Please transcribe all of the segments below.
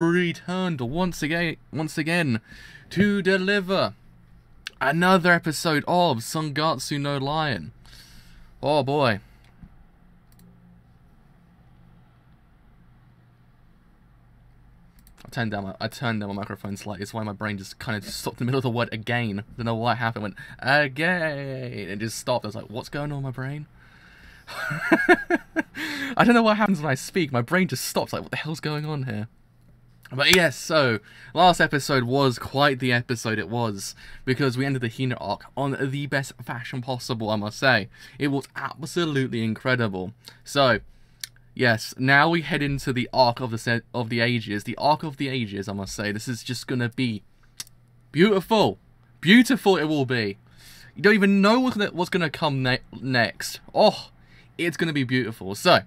returned once again to deliver another episode of Sangatsu no Lion. Oh boy. I turned down my microphone slightly. It's why my brain just kind of stopped in the middle of the word again. Don't know what happened. It went again. It just stopped. I was like, what's going on in my brain? I don't know what happens when I speak. My brain just stops. Like, what the hell's going on here? But yes, so, last episode was quite the episode it was, because we ended the Hina arc on the best fashion possible, I must say. It was absolutely incredible. So, yes, now we head into the arc of the ages. The arc of the ages, I must say. This is just gonna be beautiful. Beautiful it will be. You don't even know what's gonna come next. Oh, it's gonna be beautiful. So,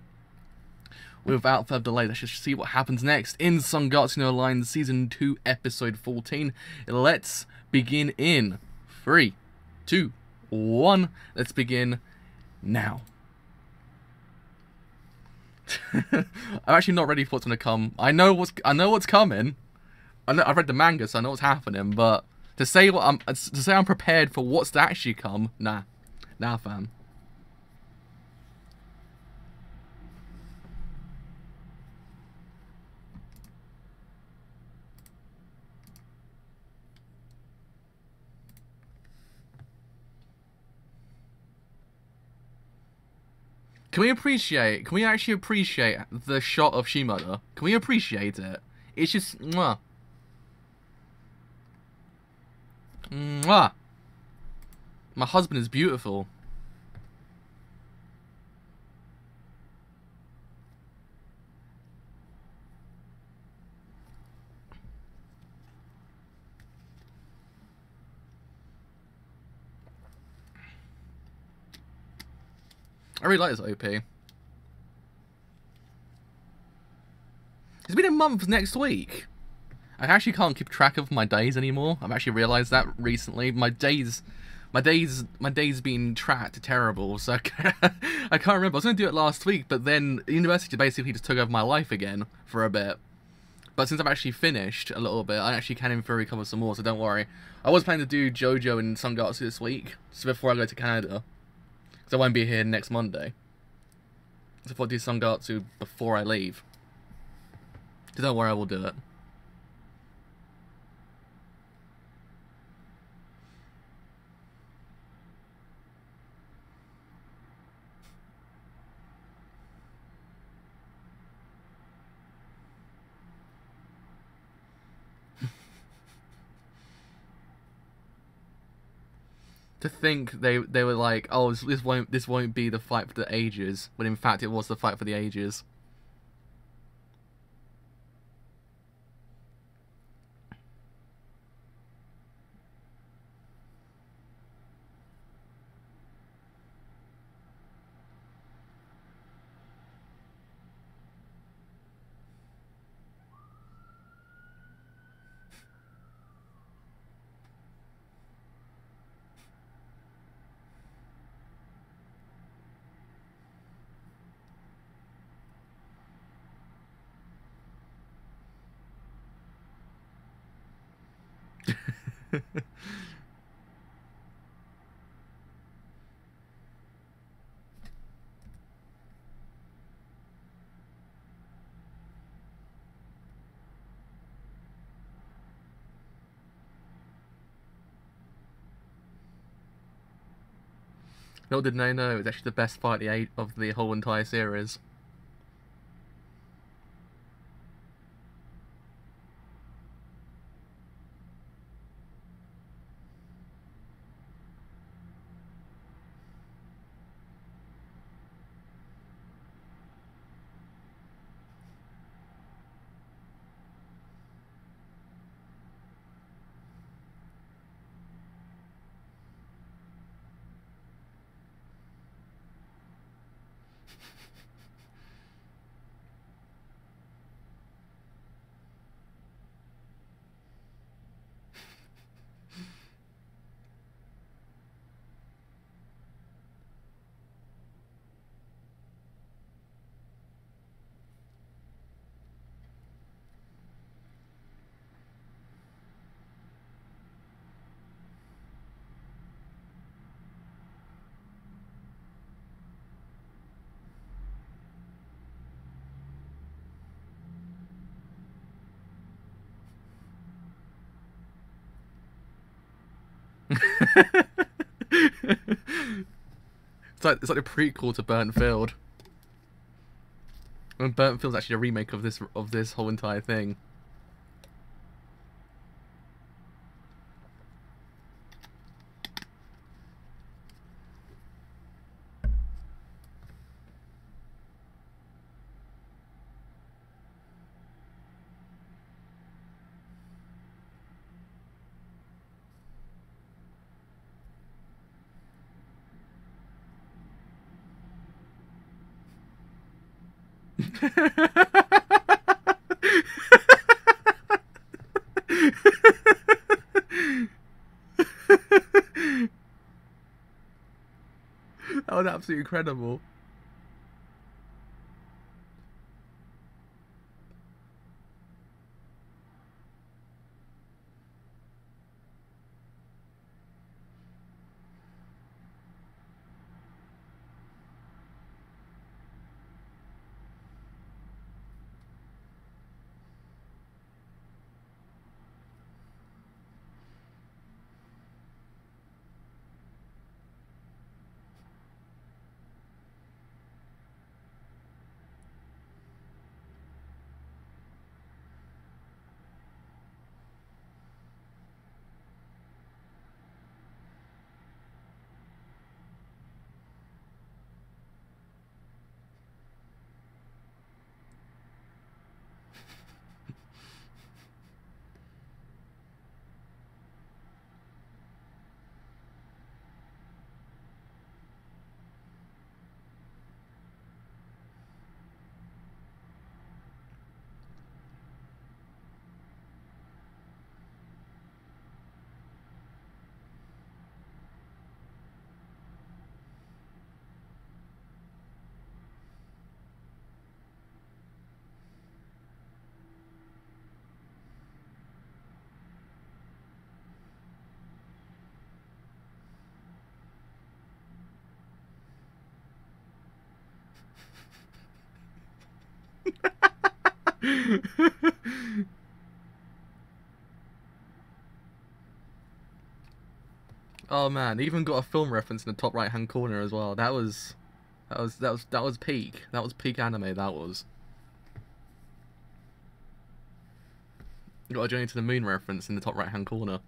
without further delay, let's just see what happens next in Sangatsu no Lion Season 2, Episode 14. Let's begin in 3, 2, 1. Let's begin now. I'm actually not ready for what's gonna come. I know what's coming. I've read the manga, so I know what's happening. But to say I'm prepared for what's to actually come, nah, fam. Can we actually appreciate the shot of Shimada? Can we appreciate it? It's just, mwah. Mwah. My husband is beautiful. I really like this OP. It's been a month next week. I actually can't keep track of my days anymore. I've actually realised that recently. My days being tracked terrible, so I can't remember. I was going to do it last week, but then university basically just took over my life again for a bit. But since I've actually finished a little bit, I actually can in theory cover some more, so don't worry. I was planning to do JoJo and Sangatsu this week, so before I go to Canada. I won't be here next Monday. So if I do Sangatsu before I leave. So don't worry, I will do it. To think they were like, oh, this won't be the fight for the ages, when in fact it was the fight for the ages. Little did they know, it was actually the best fight of the whole entire series. It's like a prequel to Burnt Field. When Burnt Field's actually a remake of this whole entire thing. That was absolutely incredible. Oh man, even got a film reference in the top right hand corner as well. That was peak. That was peak anime, that was. Got a Journey to the Moon reference in the top right hand corner.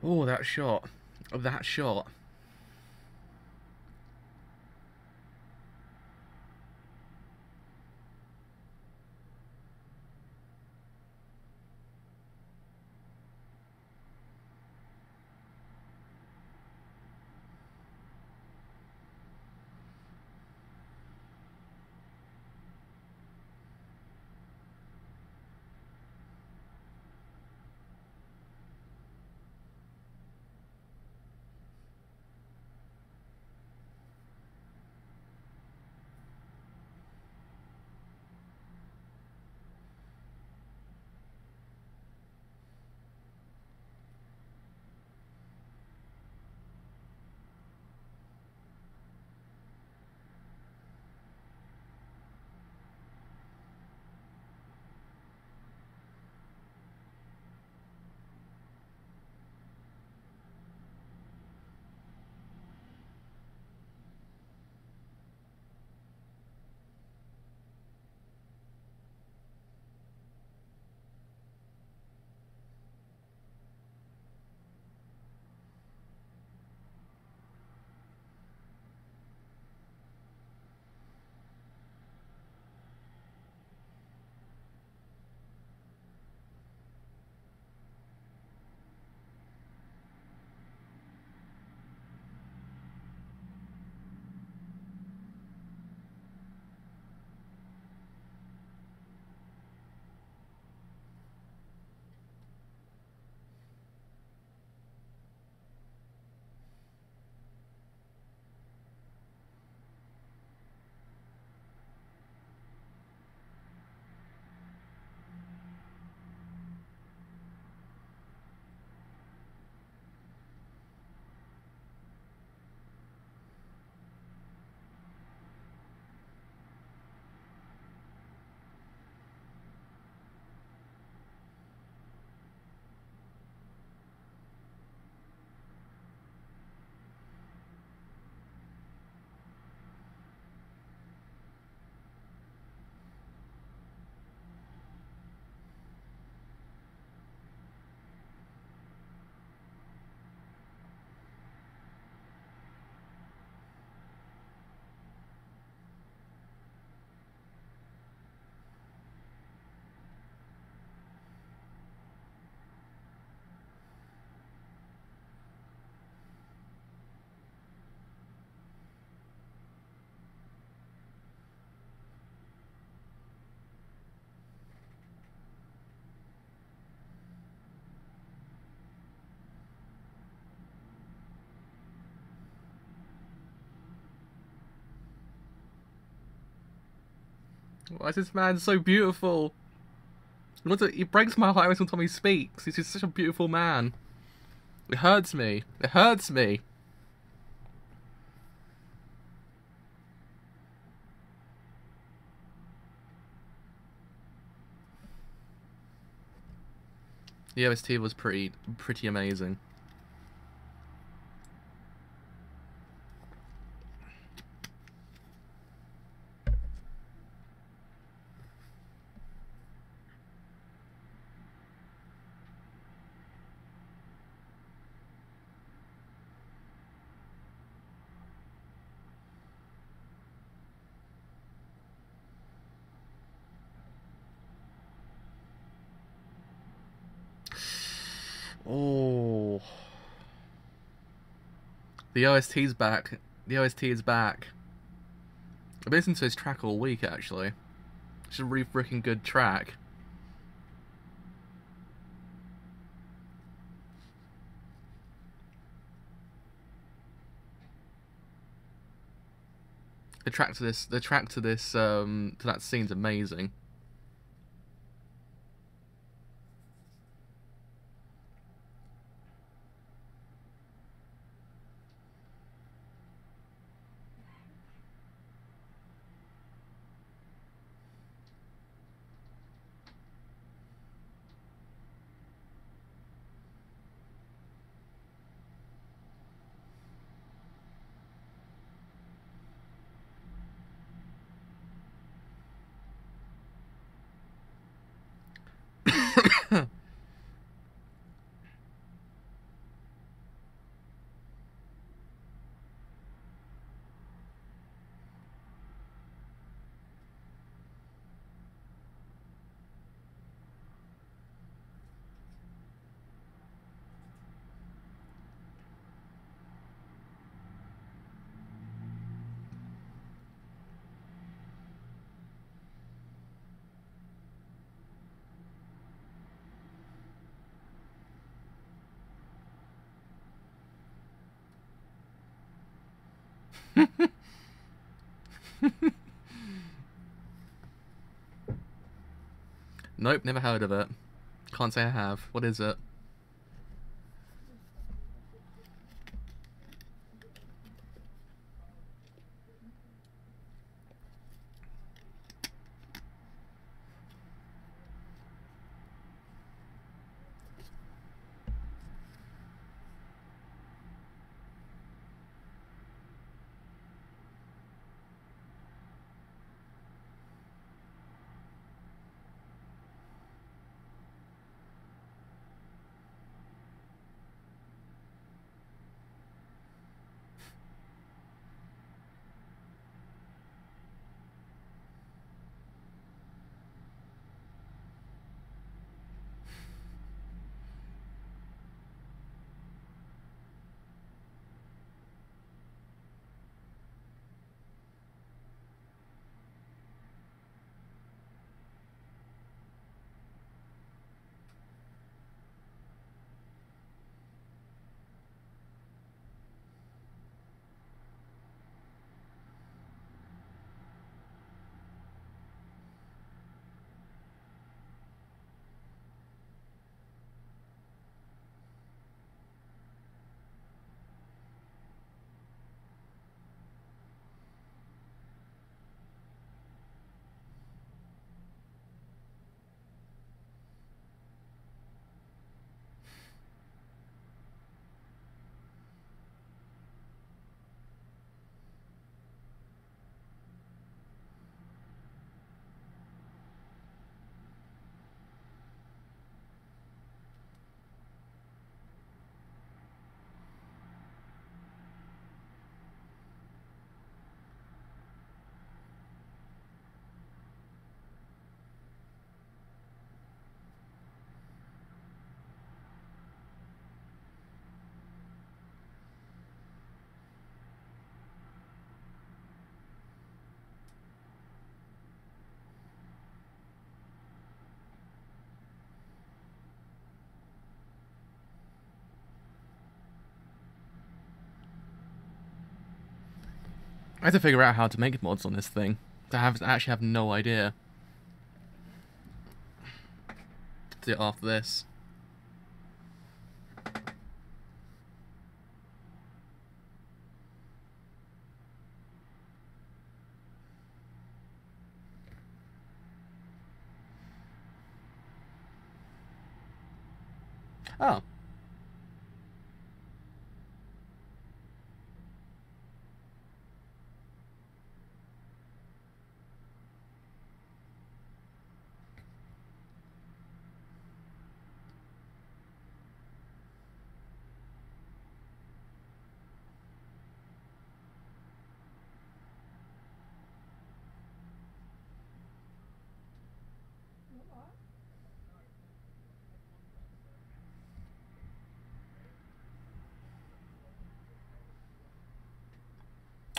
Oh, that shot. That shot. Why is this man so beautiful? He breaks my heart every time he speaks. He's just such a beautiful man. It hurts me. It hurts me. The OST was pretty amazing. Oh, the OST's back. The OST is back. I've been listening to his track all week, actually. It's a really freaking good track. The track to that scene's amazing. Nope, never heard of it. Can't say I have. What is it? I have to figure out how to make mods on this thing. I actually have no idea. do it after this. Oh.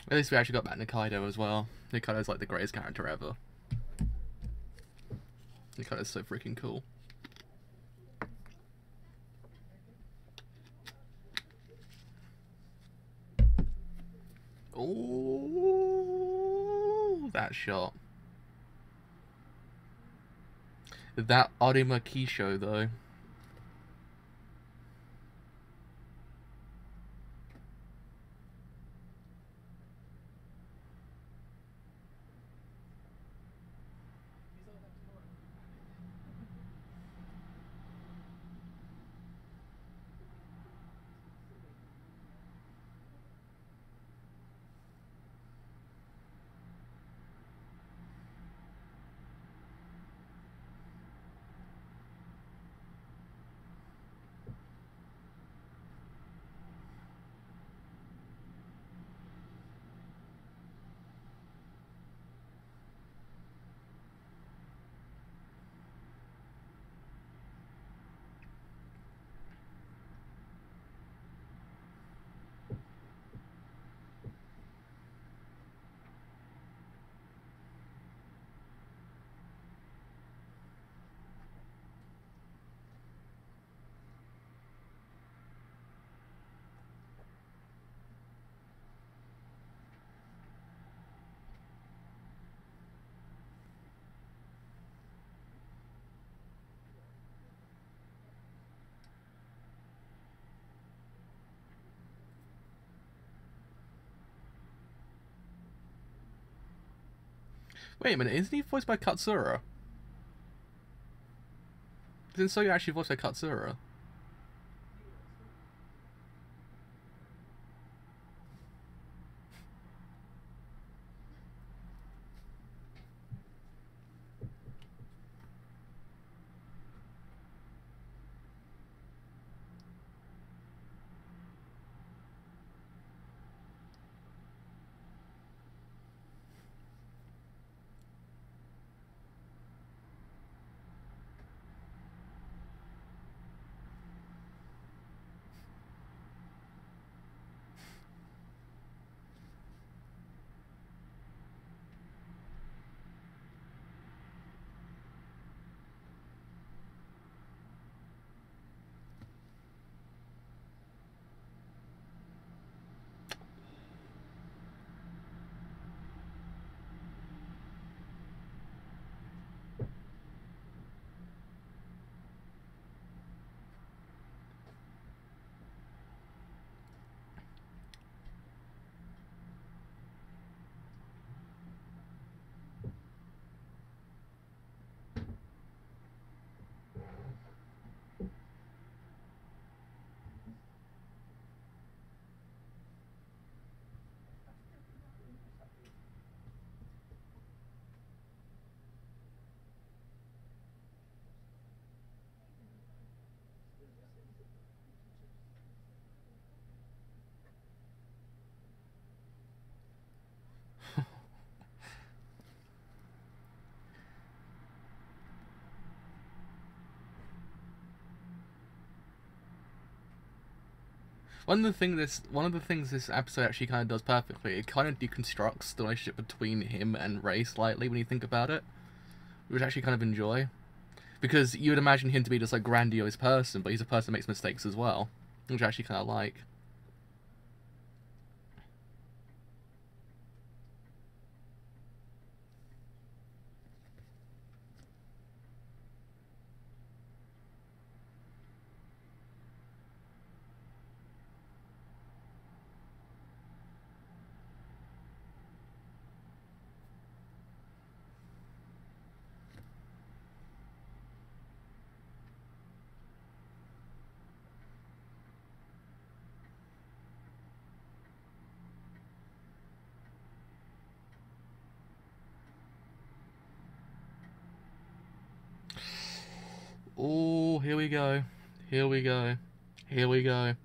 At least we actually got back Nikaido as well. Nikaido's like the greatest character ever. Nikaido's so freaking cool. Oh, that shot. That Arima Kisho though. Wait a minute, isn't he voiced by Katsura? Isn't Soya actually voiced by Katsura? One of the things this episode actually kind of does perfectly, it kind of deconstructs the relationship between him and Ray slightly when you think about it, which I actually kind of enjoy. Because you would imagine him to be this like grandiose person, but he's a person that makes mistakes as well, which I actually kind of like. Oh, here we go. Here we go. Here we go.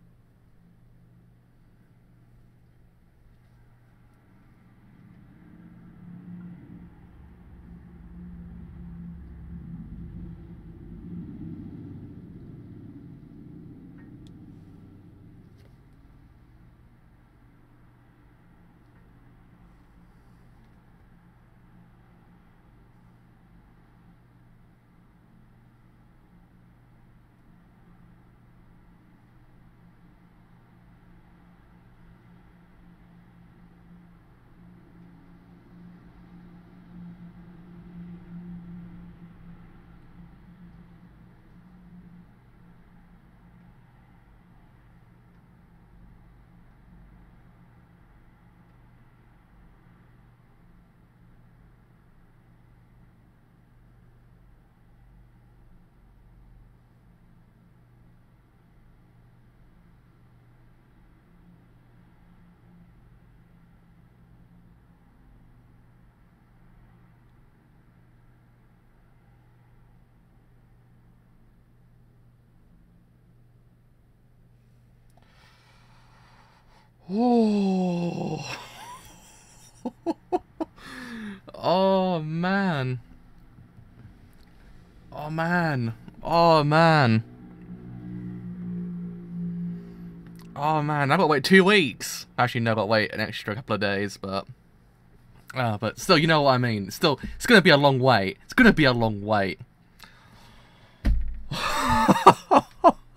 Oh. Oh man. Oh man. Oh man. Oh man, I've got to wait 2 weeks. Actually, no, I've got to wait an extra couple of days, but still, you know what I mean. Still, it's gonna be a long wait. It's gonna be a long wait.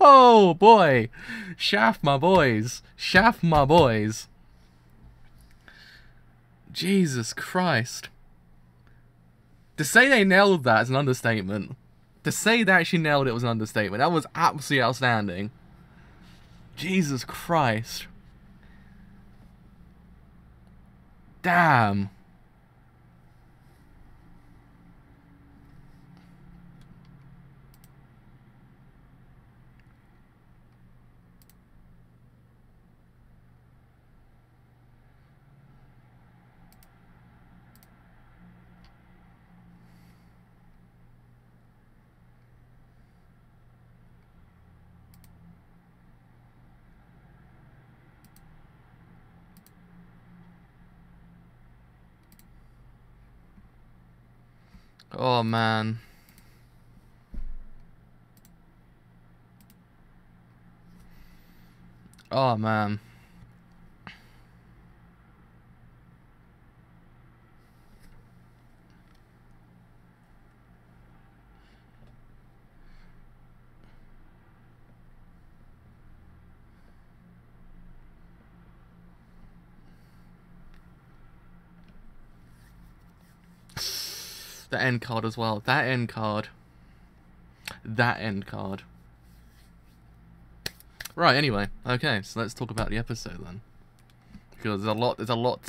Oh boy, Shaft my boys, Shaft my boys. Jesus Christ. To say they nailed that is an understatement. To say they actually nailed it was an understatement. That was absolutely outstanding. Jesus Christ. Damn. Oh man. Oh man. The end card as well. That end card. That end card. Right, anyway. Okay, so let's talk about the episode then. Because there's a lot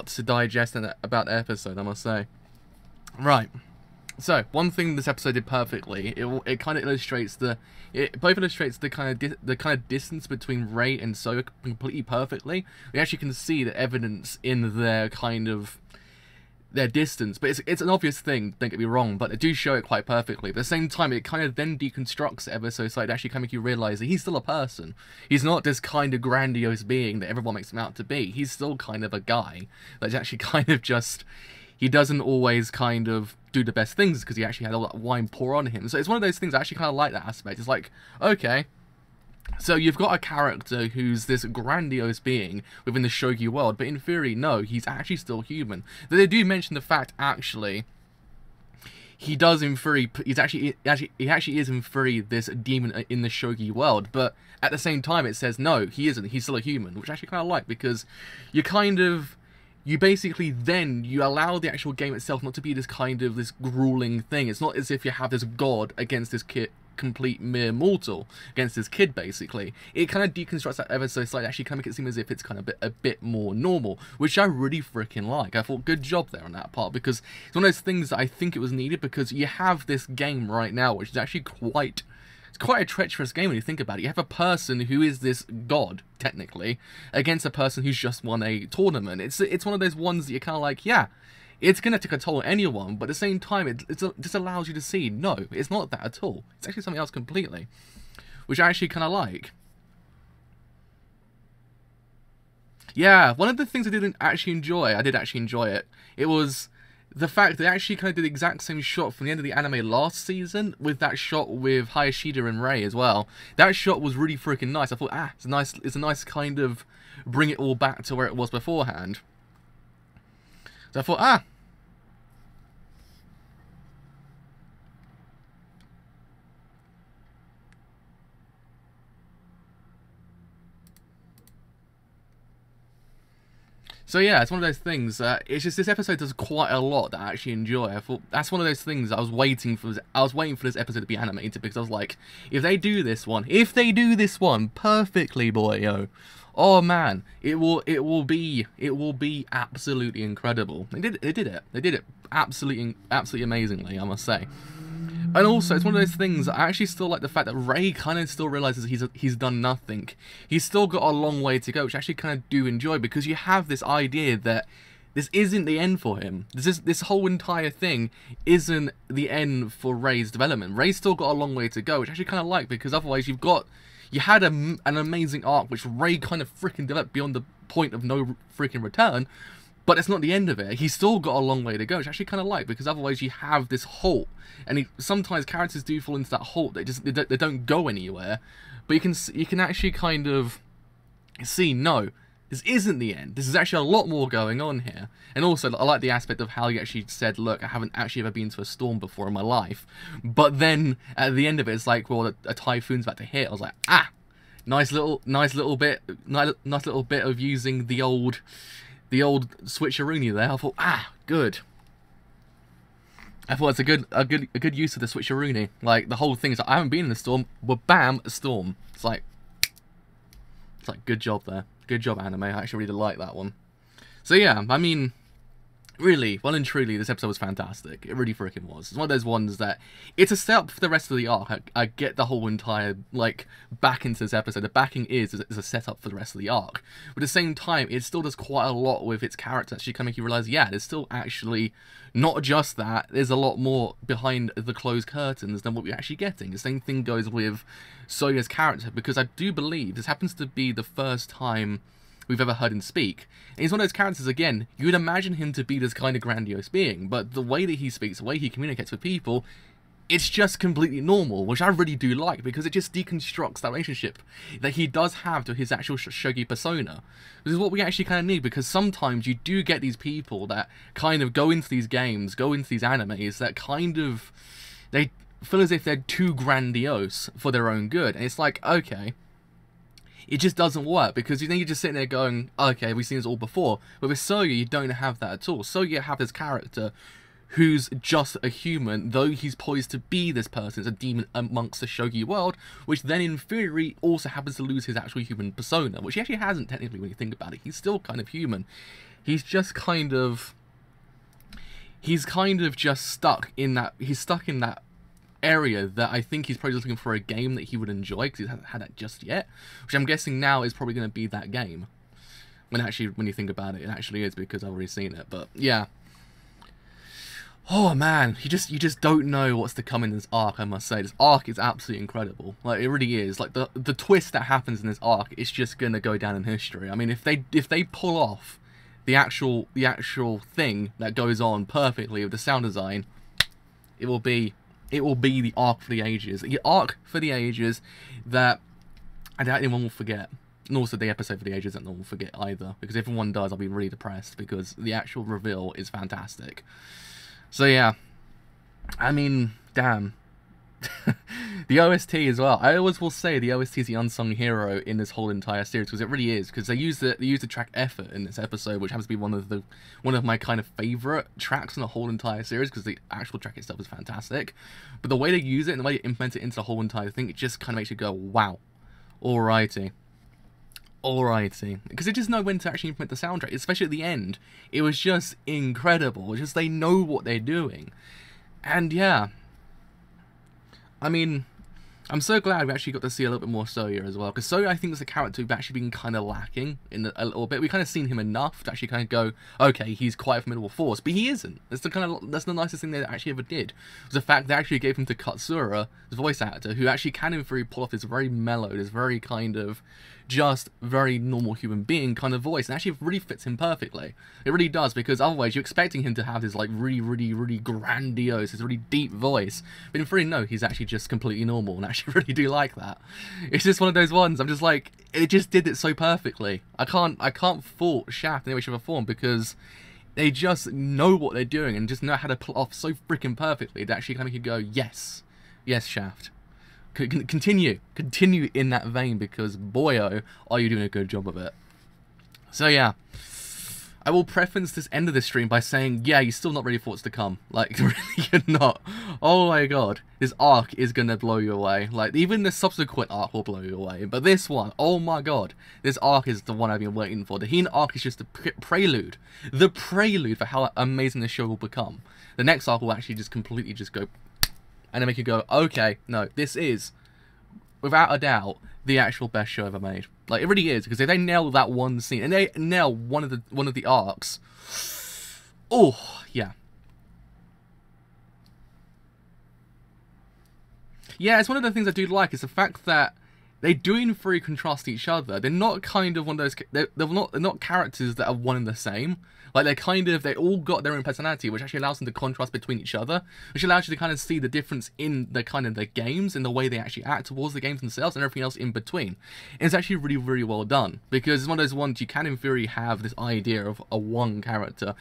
to digest about the episode, I must say. Right. So, one thing this episode did perfectly, it kind of illustrates it both illustrates the kind of distance between Rei and So completely perfectly. We actually can see the evidence in their distance, but it's an obvious thing, don't get me wrong, but they do show it quite perfectly. But at the same time, it kind of then deconstructs it ever so slightly to actually kind of make you realise that he's still a person. He's not this kind of grandiose being that everyone makes him out to be. He's still kind of a guy that's actually kind of just... He doesn't always kind of do the best things because he actually had all that wine pour on him. So it's one of those things I actually kind of like that aspect. It's like, okay... So you've got a character who's this grandiose being within the shogi world, but in theory, no, he's actually still human. They do mention the fact, actually, he does in theory, he actually is in theory this demon in the shogi world, but at the same time it says, no, he isn't, he's still a human, which I actually kind of like, because you basically then, you allow the actual game itself not to be this grueling thing. It's not as if you have this god against this complete mere mortal against this kid, basically. It kind of deconstructs that ever so slightly, actually kind of make it seem as if it's kind of a bit more normal, which I really freaking like. I thought, good job there on that part, because it's one of those things that I think it was needed, because you have this game right now, which is actually quite a treacherous game when you think about it. You have a person who is this god, technically, against a person who's just won a tournament. It's one of those ones that you're kind of like, yeah, it's going to take a toll on anyone, but at the same time, it just allows you to see, no, it's not that at all. It's actually something else completely, which I actually kind of like. Yeah, one of the things I did actually enjoy it, it was the fact they actually kind of did the exact same shot from the end of the anime last season with that shot with Hayashida and Rei as well. That shot was really freaking nice. I thought, it's a nice kind of bring it all back to where it was beforehand. So I thought, So yeah, it's one of those things. It's just this episode does quite a lot that I actually enjoy. I thought that's one of those things I was waiting for. I was waiting for this episode to be animated because I was like, if they do this one perfectly, boyo, oh man, it will be absolutely incredible. They did it absolutely amazingly, I must say. And also, it's one of those things, I actually still like the fact that Rei kind of still realises he's done nothing. He's still got a long way to go, which I actually kind of do enjoy, because you have this idea that this isn't the end for him. This whole entire thing isn't the end for Rei's development. Rei's still got a long way to go, which I actually kind of like, because otherwise you had an amazing arc, which Rei kind of freaking developed beyond the point of no freaking return, but it's not the end of it. He's still got a long way to go, which I actually kind of like, because otherwise you have this halt, and sometimes characters do fall into that halt. They don't go anywhere, but you can actually kind of see, no, this isn't the end. This is actually a lot more going on here. And also, I like the aspect of how he actually said, look, I haven't actually ever been to a storm before in my life, but then at the end of it, it's like, well, a typhoon's about to hit. I was like, nice little bit of using the old switcheroonie there. I thought, good. I thought it's a good use of the switcheroonie. Like, the whole thing is like, I haven't been in a storm, but bam, a storm. It's like good job there. Good job, anime. I actually really like that one. So yeah, I mean, really, well and truly, this episode was fantastic. It really freaking was. It's one of those ones that, it's a setup for the rest of the arc. I get the whole entire, like, back into this episode. The backing is a setup for the rest of the arc. But at the same time, it still does quite a lot with its character. Actually kind of make you realise, yeah, there's still actually not just that. There's a lot more behind the closed curtains than what we're actually getting. The same thing goes with Soya's character, because I do believe this happens to be the first time we've ever heard him speak. And he's one of those characters, again, you would imagine him to be this kind of grandiose being, but the way that he speaks, the way he communicates with people, it's just completely normal, which I really do like, because it just deconstructs that relationship that he does have to his actual shogi persona. This is what we actually kind of need, because sometimes you do get these people that kind of go into these games, go into these animes, that kind of, they feel as if they're too grandiose for their own good, and it's like, okay, it just doesn't work, because then you're just sitting there going, okay, we've seen this all before. But with Soya, you don't have that at all. Soya have this character who's just a human, though he's poised to be this person, as a demon amongst the shogi world, which then in theory also happens to lose his actual human persona, which he actually hasn't technically when you think about it. He's still kind of human. He's just kind of, just stuck in that, area that I think he's probably looking for a game that he would enjoy, because he hasn't had that just yet, which I'm guessing now is probably going to be that game. When you think about it, it actually is, because I've already seen it. But yeah, oh man, you just don't know what's to come in this arc. I must say, this arc is absolutely incredible. Like, it really is. Like, the twist that happens in this arc is just going to go down in history. I mean, if they pull off the actual thing that goes on perfectly with the sound design, it will be the arc for the ages. The arc for the ages that I doubt anyone will forget. And also the episode for the ages that no one will forget either. Because if everyone does, I'll be really depressed, because the actual reveal is fantastic. So yeah, I mean, damn. The OST as well. I always will say the OST is the unsung hero in this whole entire series, because it really is. Because they use the track Effort in this episode, which happens to be one of my kind of favourite tracks in the whole entire series, because the actual track itself is fantastic. But the way they use it and the way they implement it into the whole entire thing, it just kind of makes you go, wow, alrighty. Because they just know when to actually implement the soundtrack, especially at the end. It was just incredible. It's just, they know what they're doing. And yeah, I mean, I'm so glad we actually got to see a little bit more Soya as well, because Soya, I think, is a character we've actually been kind of lacking in a little bit. We've kind of seen him enough to actually kind of go, okay, he's quite a formidable force, but he isn't. That's the nicest thing they actually ever did, was the fact they actually gave him to Katsura, his voice actor, who actually can in theory pull off this very mellow, this very kind of just very normal human being kind of voice, and actually really fits him perfectly. It really does, because otherwise you're expecting him to have this like really grandiose, this really deep voice, but in theory no, he's actually just completely normal, and I actually really do like that. It's just one of those ones, I'm just like, it just did it so perfectly. I can't fault Shaft in any way, shape or form, because they just know what they're doing and just know how to pull off so freaking perfectly that actually kind of could go, yes, Shaft. Continue in that vein, because boyo, are you doing a good job of it. So yeah, I will preface this end of this stream by saying, yeah, you're still not ready for what's to come. Like, really, you're not. Oh my god, this arc is gonna blow you away. Like, even the subsequent arc will blow you away, but this one, oh my god, this arc is the one I've been waiting for. The Hina arc is just the prelude for how amazing this show will become. The next arc will actually just completely just go, and then make you go, okay, no, this is, without a doubt, the actual best show ever made. Like, it really is, because if they nail that one scene, and they nail one of the arcs, oh, yeah. Yeah, it's one of the things I do like, is the fact that they do in theory contrast each other. They're not kind of one of those, they're not characters that are one and the same. Like, they all got their own personality, which actually allows them to contrast between each other, which allows you to kind of see the difference in the kind of the games, and the way they actually act towards the games themselves, and everything else in between. And it's actually really well done, because it's one of those ones you can in theory have this idea of a one character,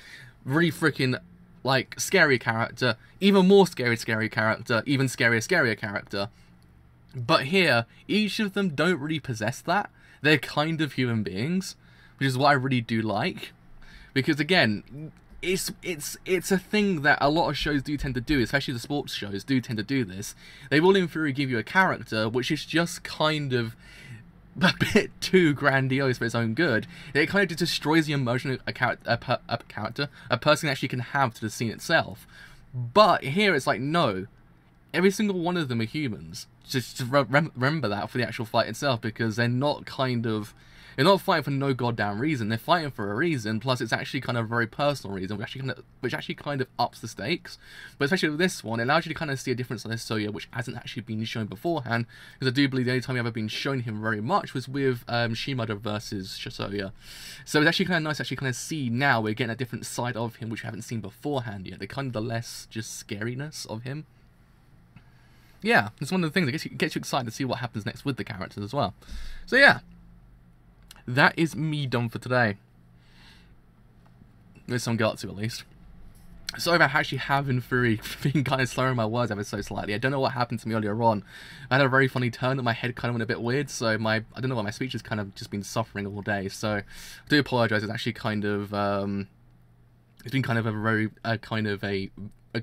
really freaking, like, scary character, even more scary character, even scarier character. But here, each of them don't really possess that. They're kind of human beings, which is what I really do like. Because again, it's a thing that a lot of shows do tend to do, especially the sports shows do tend to do this. They will in theory give you a character which is just kind of a bit too grandiose for its own good. It kind of just destroys the emotion a person actually can have to the scene itself. But here it's like, no, every single one of them are humans. Just remember that for the actual fight itself, because they're not fighting for no goddamn reason. They're fighting for a reason, plus it's actually kind of a very personal reason, which actually kind of ups the stakes. But especially with this one, it allows you to kind of see a difference on this Soya, which hasn't actually been shown beforehand, because I do believe the only time you've ever been shown him very much was with Shimada versus Soya. So it's actually kind of nice to actually kind of see now we're getting a different side of him, which we haven't seen beforehand yet. The kind of the less just scariness of him. Yeah, it's one of the things that gets you excited to see what happens next with the characters as well. So yeah, that is me done for today. With Sangatsu at least. Sorry about actually having been kind of slurring my words ever so slightly. I don't know what happened to me earlier on. I had a very funny turn and my head kind of went a bit weird, so I don't know why my speech has kind of just been suffering all day, so I do apologise. It's actually kind of, it's been kind of a very, kind of a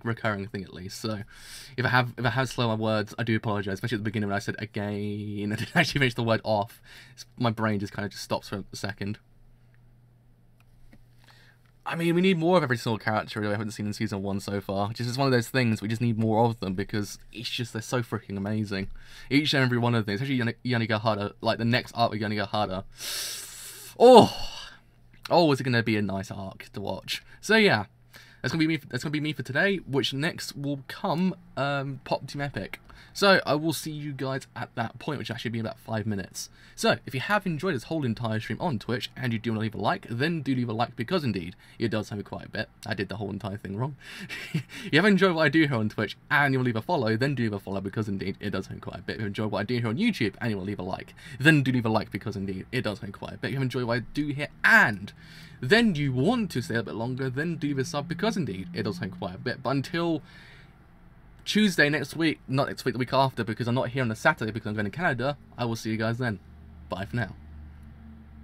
recurring thing at least, so if I have slurred my words, I do apologise, especially at the beginning when I said again, I didn't actually finish the word off. My brain just kind of stops for a second. I mean, we need more of every single character that we haven't seen in Season 1 so far. Just one of those things, we just need more of them, because they're so freaking amazing. Each and every one of them, especially Yanagihara, like the next arc with Yanagihara. Oh, is it going to be a nice arc to watch. So yeah, that's gonna be me for today. Which next will come Pop Team Epic. So I will see you guys at that point, which actually be in about 5 minutes. So if you have enjoyed this whole entire stream on Twitch and you do want to leave a like, then do leave a like, because indeed it does help me quite a bit. I did the whole entire thing wrong. If you have enjoyed what I do here on Twitch and you want to leave a follow, then do leave a follow, because indeed it does help me quite a bit. If you enjoy what I do here on YouTube and you want to leave a like, then do leave a like, because indeed it does help me quite a bit. If you enjoy what I do here and then you want to stay a bit longer, then do leave a sub, because indeed it does help me quite a bit. But until Tuesday next week, not next week, the week after, because I'm not here on a Saturday because I'm going to Canada, I will see you guys then. Bye for now.